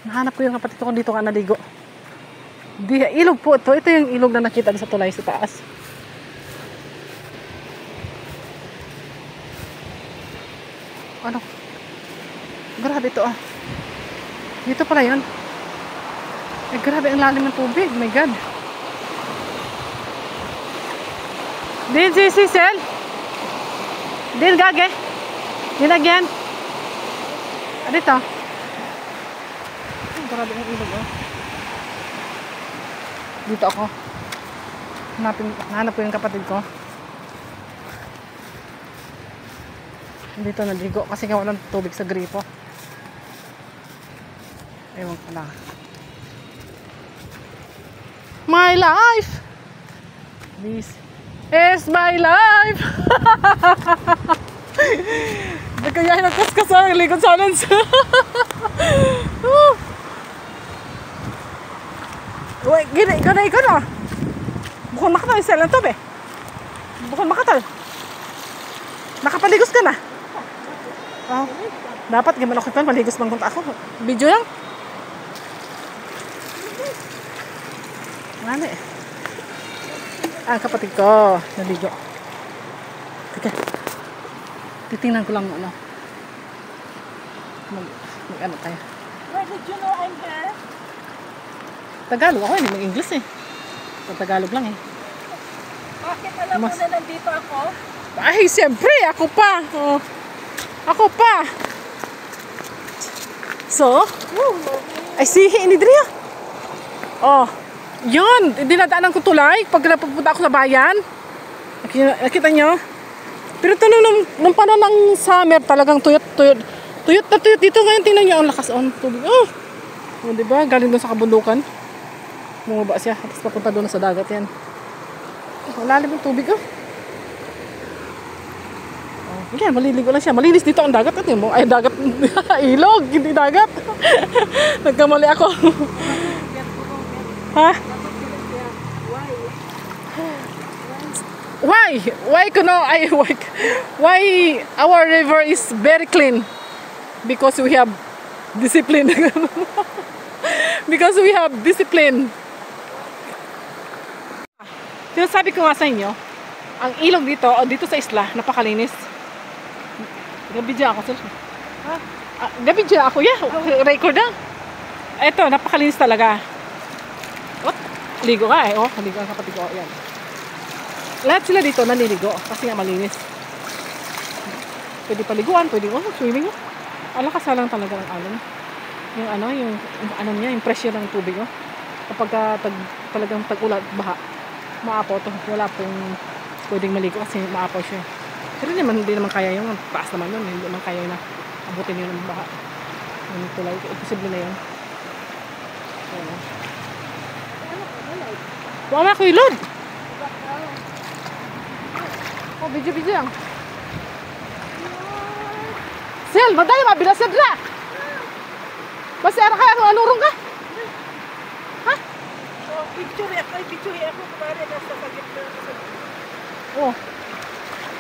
Nahanap ko yung kapatid ko dito ka naligo. Di, ilog po ito. Ito yung ilog na nakita sa tulay sa taas. Ano? Grabe ito ah. Dito pala yun. Eh, grabe ang lalim ng tubig. My God. Din si Cecil? Din gage? Din again? Ah, dito. Grabe ang ilog oh. Dito ako. Hanap ko yung kapatid ko. Dito naligo kasi nga walang tubig sa gripo. Ewan ko na. My life! This is my life! Nagkayahin ang kaskas ang likod sa anons. Uy, gini, ikaw na. Bukod makatal, isa lang to be. Bukod makatal. Nakapaligos ka na. Oh, dapat gaman ako ito, maligos bang kunta ako. Video lang. Ano eh. Ang kapatid ko, naligo. Teka. Titingnan ko lang ano. Mag-ano tayo. Where did you know I'm here? Tagalog ako, hindi mag-English eh. Tagalog lang eh. Bakit alam mo na nandito ako? Ay, siyempre, ako pa. Oh. Ako pa. So, ay sihi ni Dria. Oh, yun. Dinadaanan ko tulay pag napupunta ako sa bayan. Nakita nyo? Pero ito nung panahon ng summer, talagang tuyot dito. Ngayon, tingnan nyo ang lakas on tubig. Oh, diba? Galing doon sa kabundukan. Bumaba siya. Tapos papunta doon sa dagat yan. Lalim yung tubig oh. Yan, maliligo lang siya. Malinis dito ang dagat. Ito mo, ay dagat. Ilog, hindi dagat. Nagkamali ako. Ha? Why? Why our river is very clean? Because we have discipline. Because we have discipline. Sinasabi ko nga sa inyo, ang ilog dito sa isla, napakalinis. Gabidya ako, sir. Ha? Gabidya ako, yeah. Record na. Ito, napakalinis talaga. What? Ligo ka eh. Oh, ligo ang kapatid ko. Yan. Lahat sila dito naniligo kasi nga malinis. Pwede paliguan, pwede swimming. Alakasalang talaga ng alon. Yung ano niya, yung pressure ng tubig. Oh. Kapag talagang tag-ulat, baha, maapaw to. Wala pong pwedeng maligo kasi maapaw siya. Pero hindi naman kaya yung taas naman yun. Hindi naman kaya na abutin yun ng baha. Yung tulay. Imposible na yun. Huwag na ko ilod. Oh, video lang. Sil, madali mabilas na dra. Basta ara kaya anurong ka? Ha? Oh, picture ako. Kumari nasa sagip na. Oh.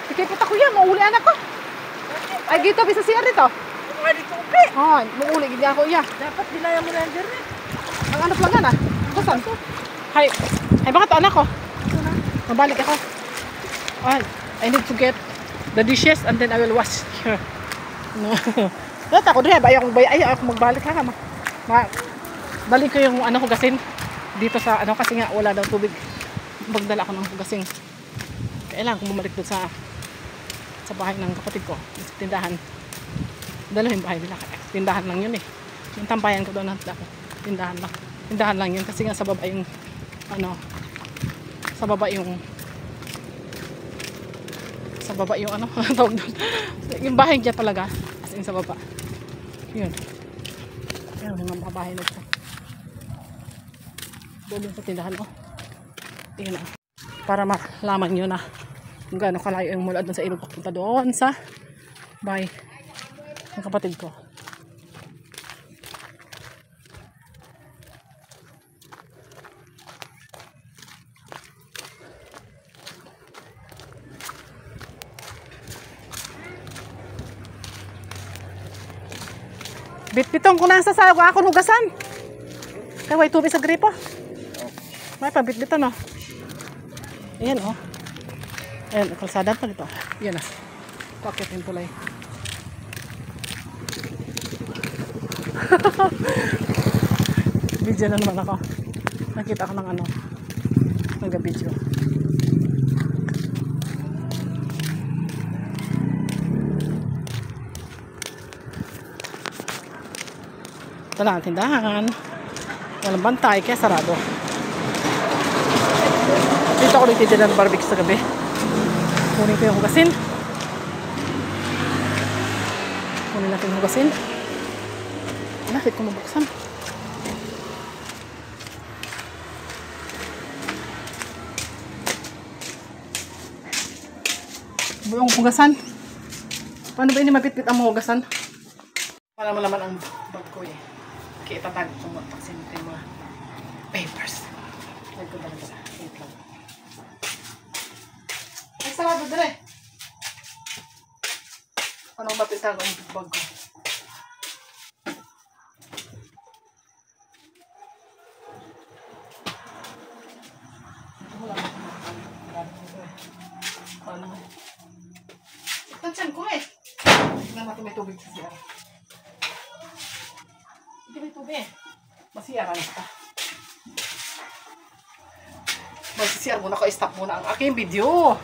Sige, pita ko yan. Mauli anak ko. Ay, gito, bisa siya rito. Mga dito upi. Oh, mauli, gini ako iya. Dapat bilaya mo na yan dyan eh. Ang anak lang na. Kusan? Hay, bakit anak ko? Mabalik ako. Oh, I need to get the dishes and then I will wash here. No. Data ko dre, ayaw akong magbalik ha. Balik ko yung hugasin dito sa kasi nga wala daw tubig. Magdala ako ng hugasin. Kailangan kong bumalik doon sa bahay ng kapatid ko, sa tindahan. Dalawa yung bahay nila, tindahan lang yun eh. Yung tampayan ko doon, tindahan lang yun kasi nga sa baba yung tawag doon. Yung bahay niya talaga, as in sa baba. Yun. Ayun, yung mga bahay na ito. Doon sa tindahan ko. Yun na. Para malaman nyo na kung gaano kalayo yung mula doon sa ilog papunta doon sa bahay ng kapatid ko. Bitbitong ko na sa sayog akong hugasan. Kaya way tubig sa gripo. May pabitbitan no. Ayan oh. Ayan, kalsada pa dito. Ayan na. Pakit yung tulay. Video na naman ako. Nakita ko ng ano. Nag-video. Ito na ang tindahan. Walang bantay kaya sarado. Dito ako nagtitinda ng barbecue sa gabi. Kunin ko yung hugasin. Kunin natin yung hugasin. Bakit ko mabuksan? Yung hugasan. Paano ba ini mapitpit ang mga hugasan? Para malaman ang bag ko eh. Kaya itatag ko magpaksin yung mga papers. Huwag ko talaga. Wait lang. Ay, sarado dire. Paano mapitag ang bag ko? Tansyan ko eh. Tignan natin may tubig sa CR. Hindi may tubig. Masiyaran ka. Mag-CR muna ko. I-stop muna ang aking video.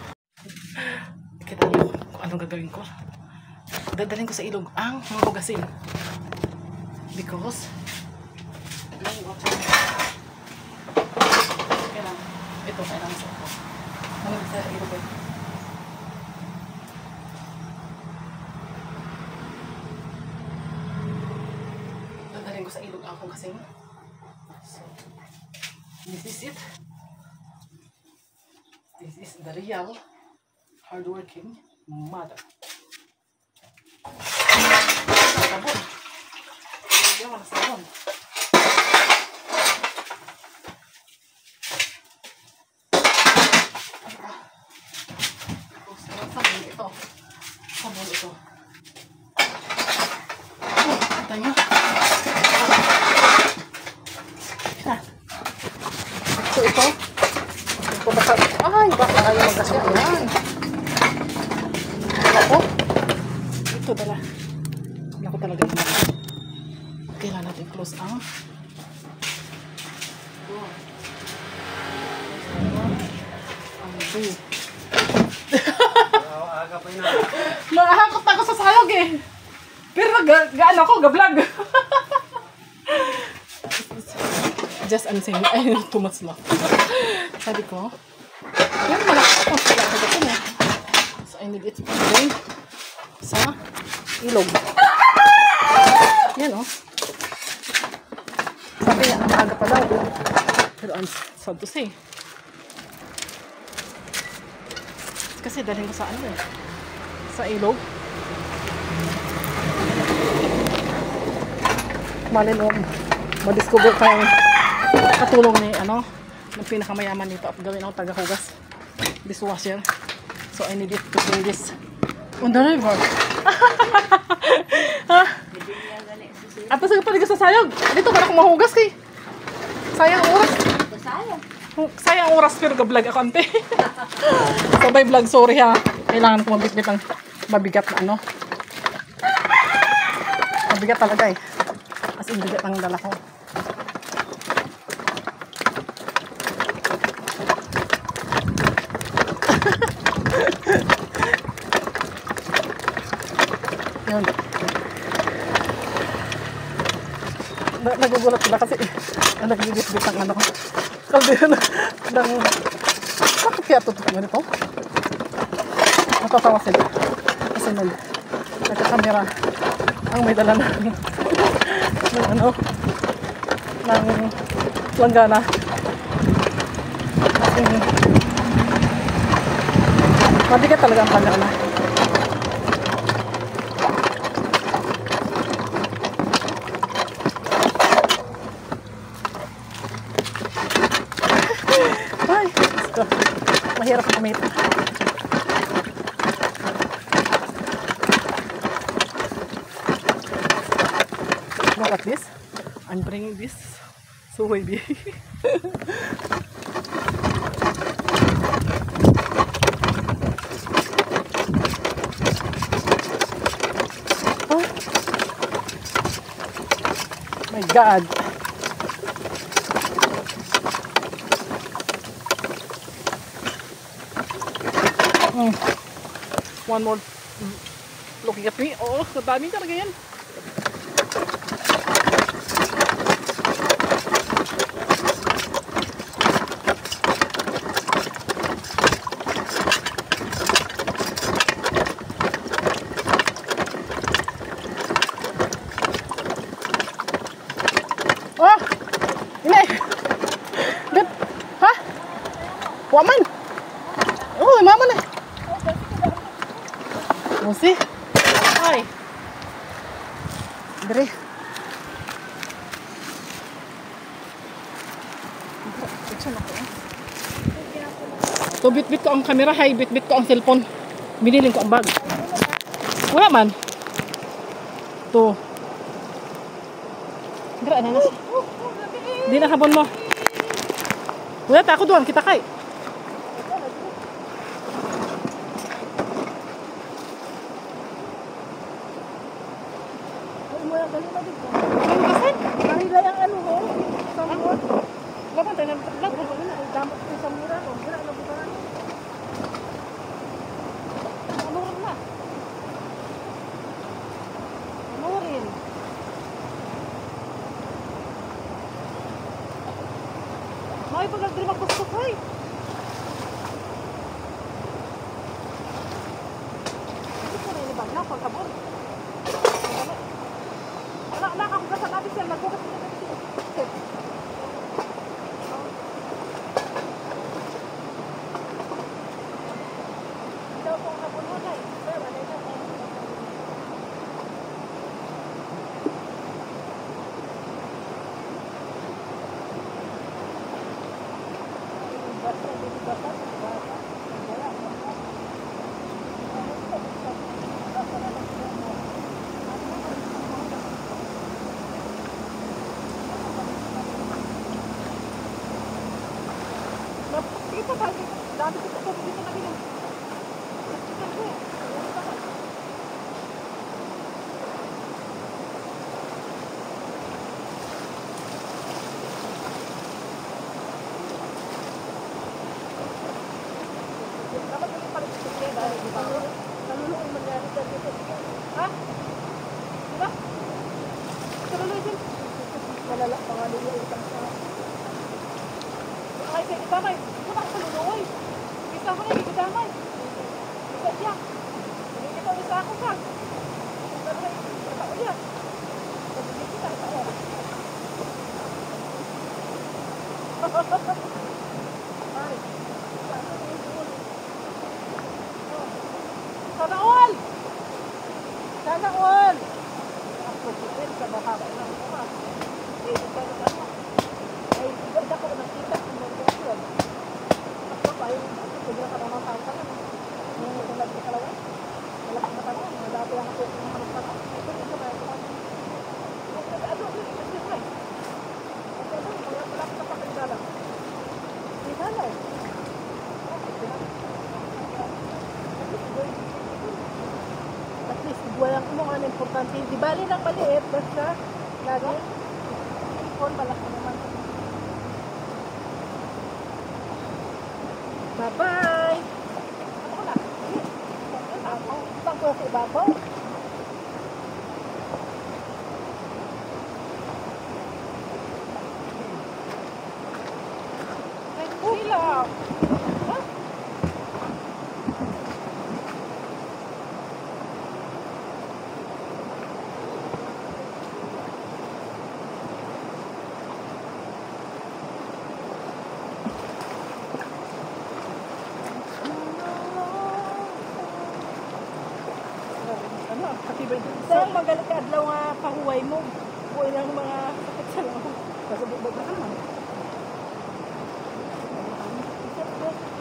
Kita niyo kung anong gagawin ko. Dadalhin ko sa ilog ang mga hugasin. Because ito kailangan sa ako. Ano sa ilog ko? Dadalhin ko sa ilog ang hugasin. So, this is it. This is the real hardworking mother. Sabon. Hindi ako na sabon. Sabon ito. Sabon ito. Kita nyo. Ito. Ay, baka ayaw magkasya. Ayan. Ako. Ito dala. Ako talaga yung mga. Kailangan natin close ang door. Ang door. Mahakot ako sa sayog eh. Pero gaan ako, ga-vlog. Just I'm saying, ay, too much love. Sabi ko, pero malaki ako sa lahat ito na. So I need it to go sa ilog. Yan o. Sabi niya, maaga pa daw. Pero I'm sad to say. Kasi dalhin ko sa ano eh. Sa ilog. Malin mo, madiscover pa yung katulong ni ano, ng pinakamayaman dito at gawin ako tagahugas. Dishwasher. So I need it to bring this on the river. At sa paligid sa sayog. Dito ka na akong mahugas kay. Sayang oras. Sayang oras pero ga-vlog ako ante. Sabay vlog, sorry ha. Kailangan ko mabitbit ang mabigat na ano. Mabigat talaga eh. As in bigat ang dala ko. Yun. Nagugulat sila kasi nagbibit-bit ang ano ko. Kaldi ng bakit kaya tutok mo nito? Natatawa sila. Kasi nagkakamera ang may dala ng ano ng langgana. Mabigat talaga ang langgana. Ay, mahirap kumita. I'm bringing this. So wavy. Oh my God. One more looking at me. Oh, kadami talaga yan. Oh! Ini! Bet! Ha? Waman! Oh, mama na! Oh, see? Ay! Dere! So, bit-bit ko ang camera, hay, bit-bit ko ang cellphone. Biniling ko ang bag. Wala man. To. Dere, ano na siya? Di na habon mo. Wala, tako doon, kita kay. Marila yung ano mo. Samot. Laban tayo na. Damot ko sa mura. Wala na bukaran. Ano rin na? Ano rin? May pag-agdrim ako sa sukay. Hindi ko nilibag na pagkabon. Wala akong kasal natin siya. Nagbukas ko na siya. Ito po ang kapunuan ay. Pero wala ito. Ito ba? Dami ko ito. Dito na bilang. Dapat mo yung palit siya dahil di ba? Nalulungan mangyari dyan dito. Ha? Diba? Nalulungan. Malala pa nga nila utang sa... Ay, sige, damay. Ito ako nalulungan. Isa ko na, hindi ko damay. Isa siya. Hindi kita isa ako ka. Damay, ito ko yan. Hindi kita, ito ko. Ay, sana all! Sana all! Ako siya sa bahaba ng mga. Eh, ito na ano. Ay, ganda ko nakita kung mga yun. Ako pa yung siguro ka naman tao ka na. Yung natulad sa kalawin. Wala kang matanong. Wala ko yung ako kung mga matanong. Ito, ito kaya ito. Ano, ito ba? Ito, wala ko sa pakilala. Kilala eh. At least, buwan mo ang importante. Di bali lang maliit, basta lagi. Phone, malaki naman. Bye-bye! Ako na. Ibang ko sa ibabaw. Sila! Saan magalit ka adlaw nga pahuway mo? Huway ng mga sakit sa lang. Kasabog-bog na naman.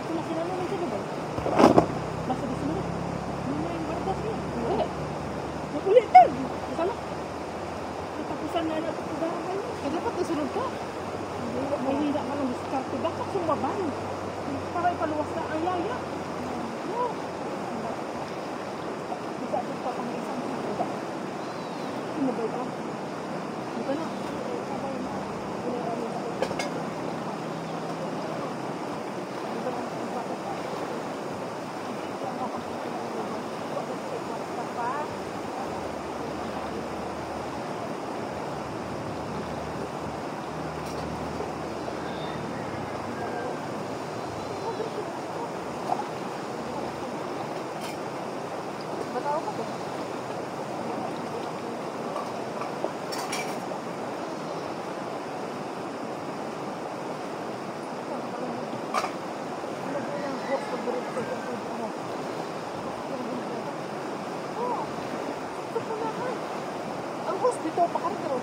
Ito na sila naman sila ba? Basta di sila. Ano na yung bardas niya? Wala. Nakulitan. Kasama? Natapusan na natin. sunod ka. May hina ka ng diskarte. Dapat sumaban. Para ipaluwas na ang yaya. No. Isa ito pa pang isang sunod. Sumabay ka. Dito na. Sabay na. Ang host dito, pakarito.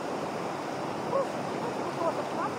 Host, ang host, ang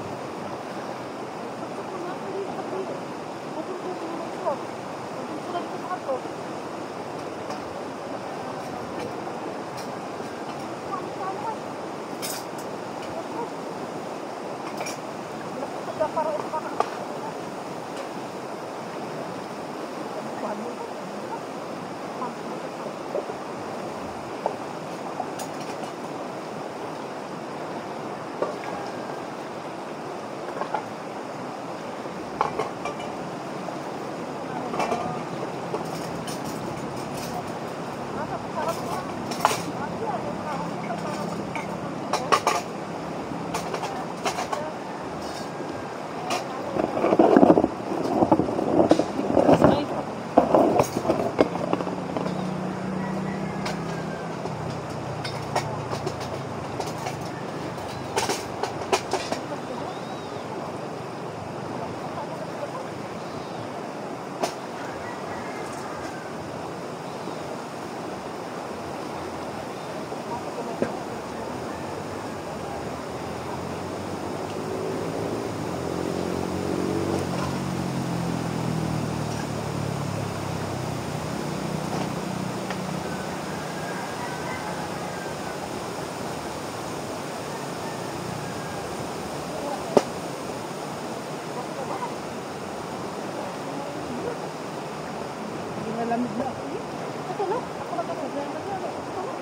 Lamig na ako. Ito na. Ako na kasi. Ito na.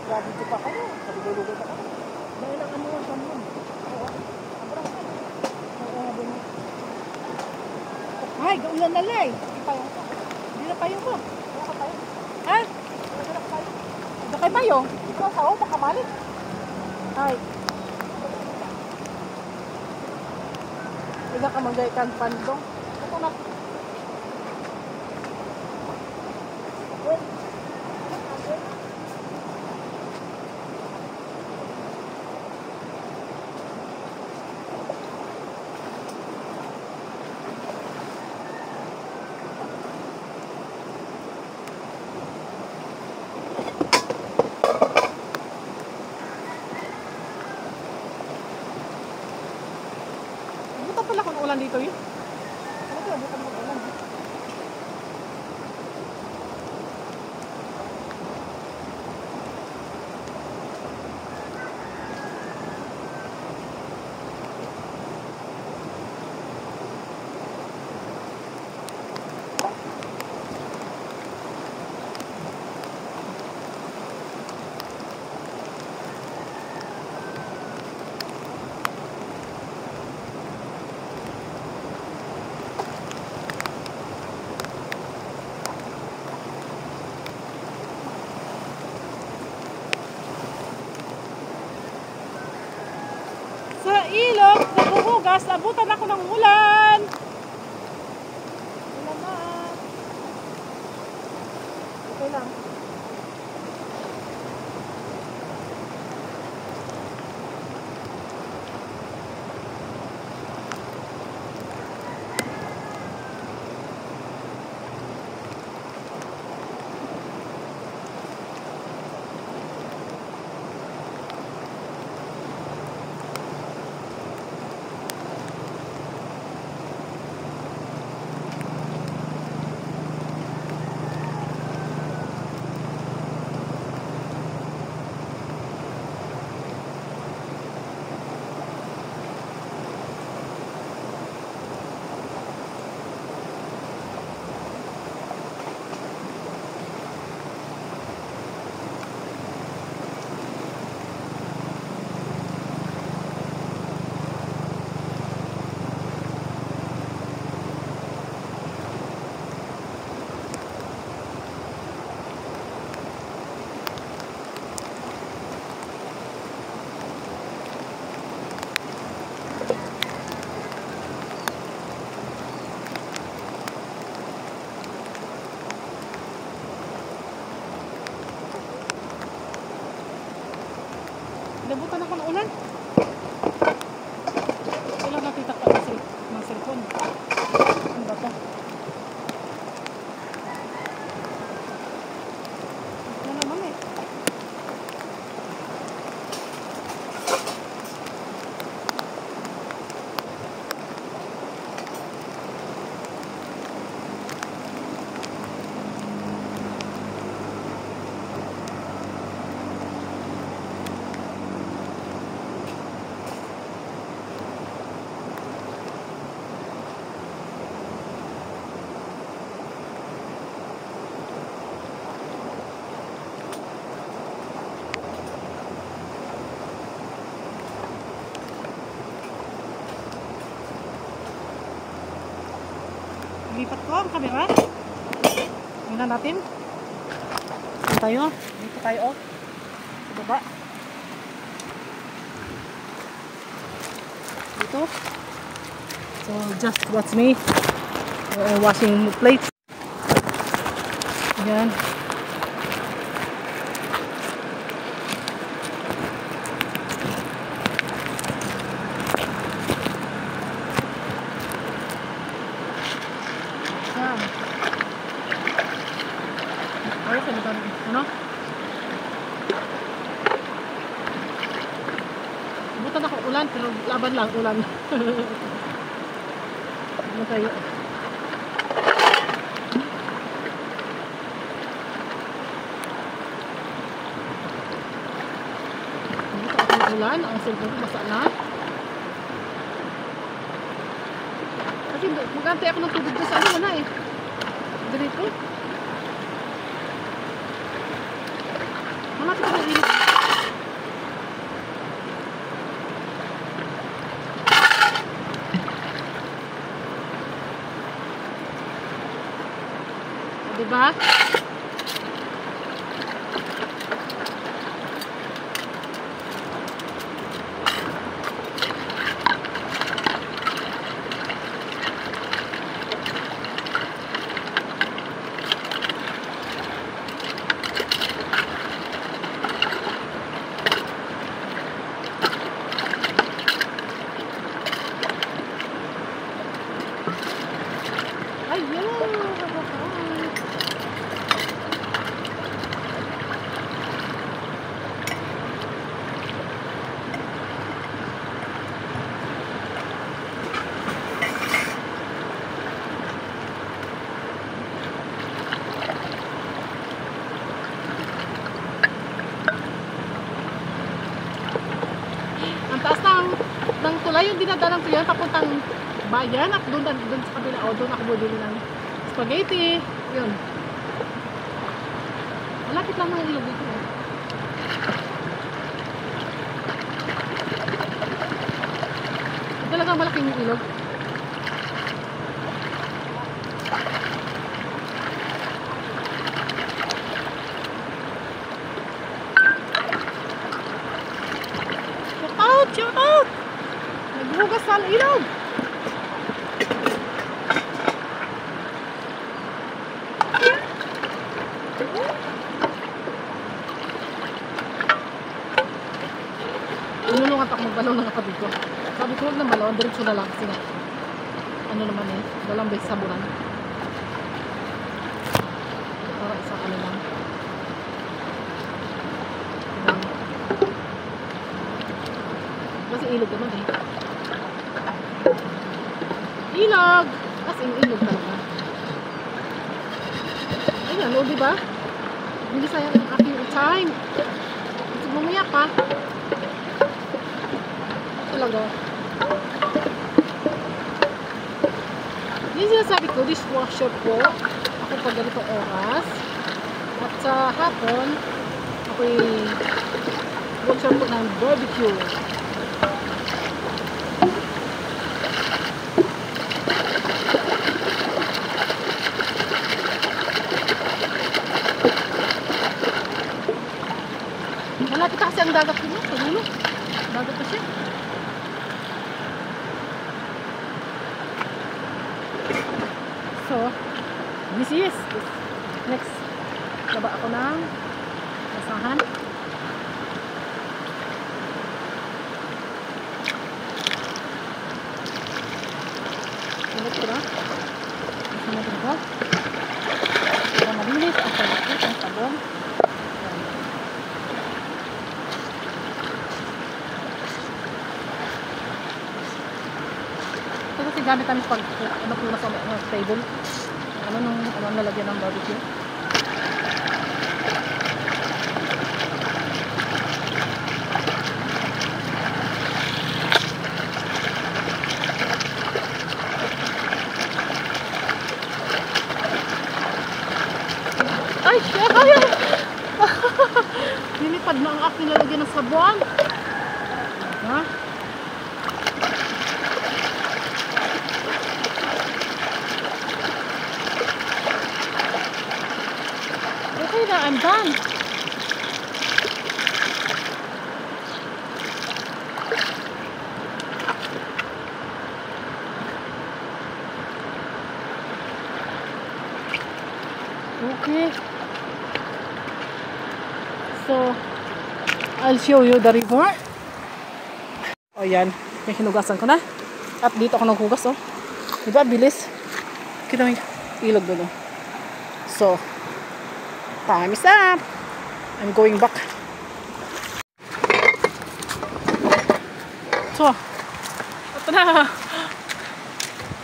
Grabe ito pa kayo. Sabidulugan pa kayo. Dahil ang ano ang kanon. Oo. Abrang ka. Oo. Ay, gaulan na lay. Hindi pa yung ko. Hindi na pa yung ko. Wala ka tayo. Ha? Wala ka tayo. Hindi kayo tayo. Ikaw sa ako. Pakamalik. Ay. Hindi ka manggaykan pandong. Ito na. Buta pala kung ulan dito yun. Ano kaya buta mo ulan? Sa ilog, naghuhugas, abutan ako ng ulan. Ulan na. Okay lang. ng ulan. Kailan natin takpan ng cellphone. Ano ba to? Ito naman eh. Lipat ko ang camera. Tingnan natin. Saan tayo? Dito tayo oh. Sa baba. Dito. So just watch me. Washing plates. Ayan. Ayos ano ba? Ano? Butan ako ulan pero laban lang ulan. Ano tayo? Buta ako ng ulan. Ang cellphone ko basa na. Kasi mag-antay ako ng tubig doon sa ano wala eh. Dito. Malapit ako ng ilog. Diba? Taas ng tulay yung dinadalang ko yan papuntang bayan at doon sa kabila o doon ako bumili ng spaghetti yun malapit lang ng ilog dito eh. Talagang malaking yung ilog. Shout out! Naghugas sa ilog! Tinulungan pa ako magbalaw ng kapatid ko. Sabi ko huwag na balawan, diretso na lang kasi ano naman eh, dalang base saburan. Para isang ano lang. Kasi ilog naman eh. Ilog! As in ilog talaga. Ayan, o diba? Hindi sayang ang aking time. Kasi mamaya pa. Talaga. Yung sinasabi ko, dishwasher po. Ako pag ganitong oras. At sa hapon, ako'y washer po ng barbecue. Malapit kasi ang dagat ko niya. Pagulo. Dagat pa siya. So, this is next. Laba ako ng basahan. Ito na. Ito natin ito. Para malinis ang palikit ng sabon. Ito kasi gamit namin pag ano po nasa table. Ano nung nalagyan ng barbecue. Ay, shit! Ay! Nilipad na ang aking lalagyan ng sabon. Ha? Okay na, I'm done. Okay. So, I'll show you the river. O yan, may hinugasan ko na. At dito ako naghugas, oh. Diba, bilis. Kita mo yung ilog doon, oh. So, time is up. I'm going back. So, ito na.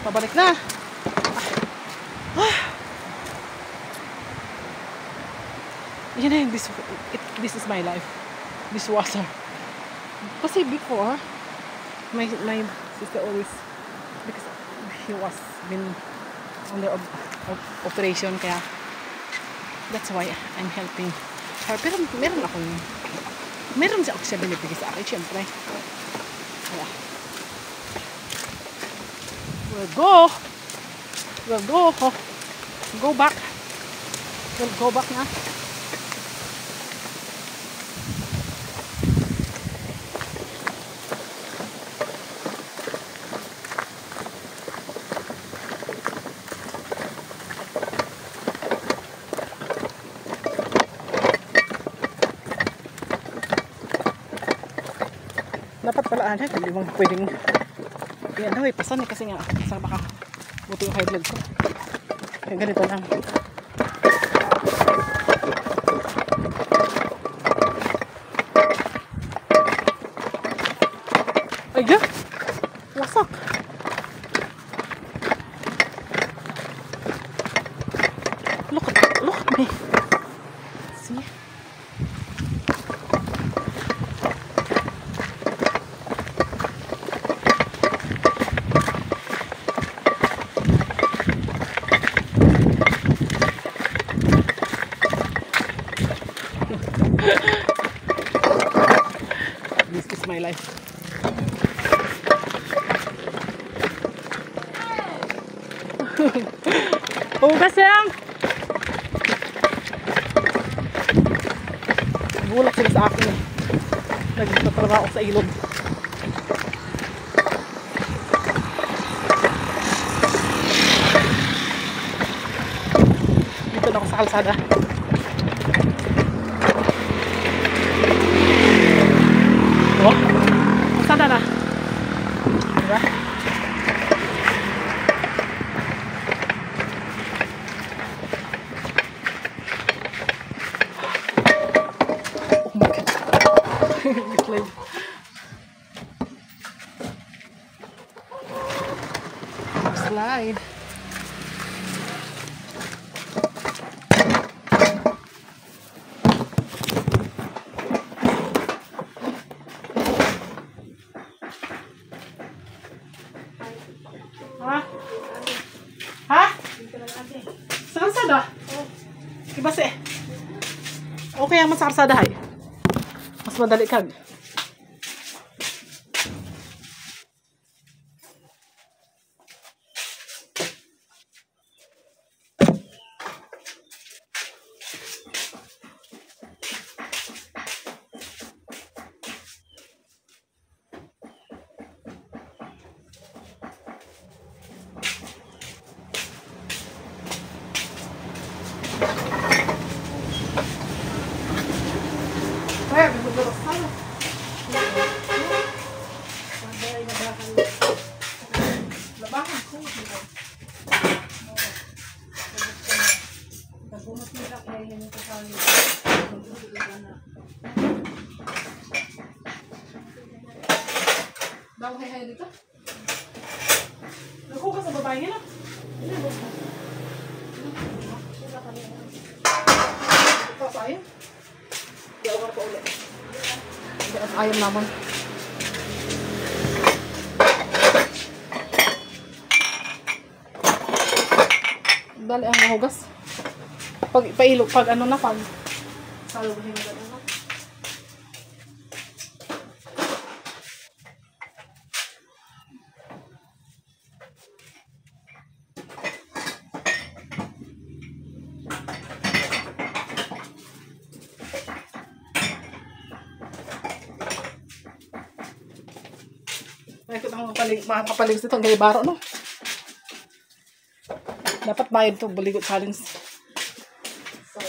Pabalik na. Yun na, this is my life. This water. Kasi before, my sister always, because he was been under operation, kaya that's why I'm helping her. Pero meron siya binibigay sa akin, syempre. Kaya, we'll go back. We'll go back na. Dapat pala hindi mo pwedeng ipasan kasi nga sa baka buti yung high blood ko. Kaya ganito lang. Ay, yeah. Wasak. Look at me. See? This is my life. Hugas lang! Nagulak sila sa akin eh. Nagtatrabaho sa ilog. Dito na ako sa kalsada. Oh, kalsada na. Diba? Slide. Ha? Sa kalsada? Kibase. Okay ang sa kalsada hay. Mas madali kag. Where? Bago hay dito. Nagkukas sa babae nila. Ito pa ayun. Di ako pa ulit. Ayun naman. Dali ang mahugas. Pag pailo, pag ano na, pag saluhin mo gano'n. Ay, ito ang makapalig sa itong galibaro, no? Dapat bayad ito, baligot challenge. So,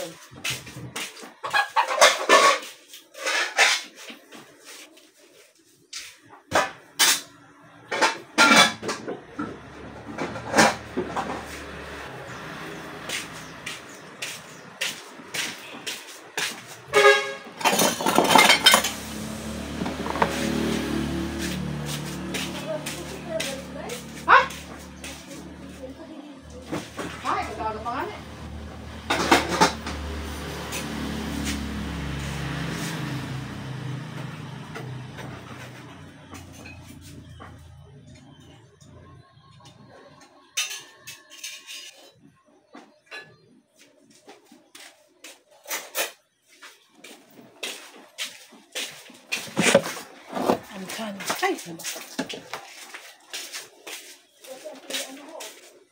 ay,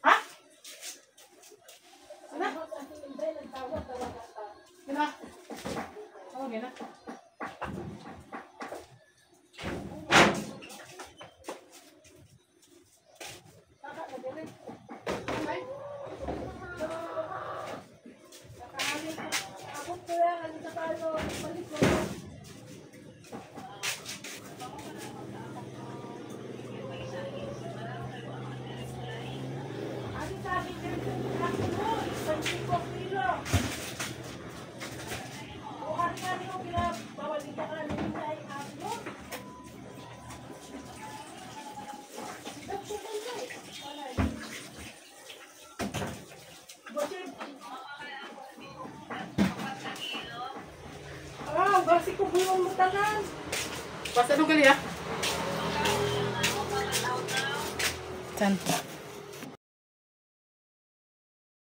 ha? Ano? Gina? Oo, gina. Basi ko bulong mo tanan. Basta nung gali, ha? Saan?